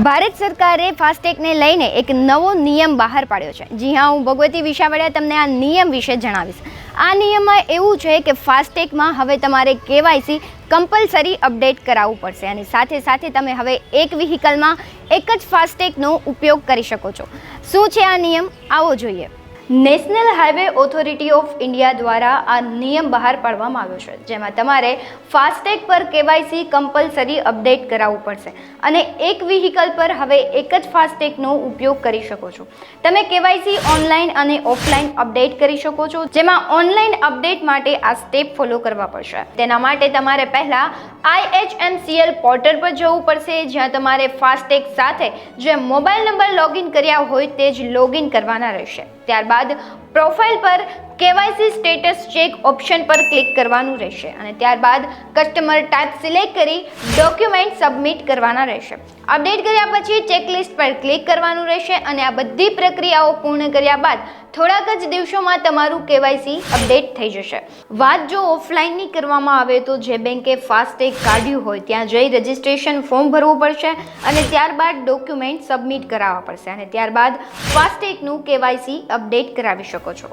ભારત સરકારે ફાસ્ટેગને લઈને એક નવો નિયમ બહાર પાડ્યો છે। જી હા, હું ભગવતી વિશાવડિયા તમને આ નિયમ વિશે જણાવીશ। આ નિયમમાં એવું છે કે ફાસ્ટેગમાં હવે તમારે કેવાયસી કમ્પલસરી અપડેટ કરાવવું પડશે અને સાથે સાથે તમે હવે એક વ્હીકલમાં એક જ ફાસ્ટેગનો ઉપયોગ કરી શકો છો। શું છે આ નિયમ? આવો જોઈએ। National highway authority of India દ્વારા આ નિયમ બહાર પાડવામાં આવ્યો છે, જેમાં તમારે ફાસ્ટેગ પર કેવાયસી કમ્પલસરી અપડેટ કરાવવું પડશે અને એક વ્હીકલ પર હવે એક જ ફાસ્ટેગનો ઉપયોગ કરી શકો છો। તમે કેવાયસી ઓનલાઈન અને ઓફલાઈન અપડેટ કરી શકો છો, જેમાં ઓનલાઈન અપડેટ માટે આ સ્ટેપ ફોલો કરવા પડશે। તેના માટે તમારે પહેલા IHMCL પોર્ટલ પર જવું પડશે, જ્યાં તમારે ફાસ્ટેગ સાથે જે મોબાઈલ નંબર લોગિન કર્યા હોય તે જ લોગિન કરવાના રહેશે। ત્યારબાદ પ્રોફાઇલ પર કેવાયસી સ્ટેટસ ચેક ઓપ્શન પર ક્લિક કરવાનું રહેશે અને ત્યારબાદ કસ્ટમર ટાઈપ સિલેક્ટ કરી ડોક્યુમેન્ટ સબમિટ કરવાના રહેશે। અપડેટ કર્યા પછી ચેકલિસ્ટ પર ક્લિક કરવાનું રહેશે અને આ બધી પ્રક્રિયાઓ પૂર્ણ કર્યા બાદ થોડાક જ દિવસોમાં તમારું કેવાયસી અપડેટ થઈ જશે। વાત જો ઓફલાઈનની કરવામાં આવે તો જે બેંકે ફાસ્ટેગ કાઢ્યું હોય ત્યાં જઈ રજિસ્ટ્રેશન ફોર્મ ભરવું પડશે અને ત્યારબાદ ડોક્યુમેન્ટ સબમિટ કરાવવા પડશે અને ત્યારબાદ ફાસ્ટેગનું કેવાયસી અપડેટ કરાવી શકો છો।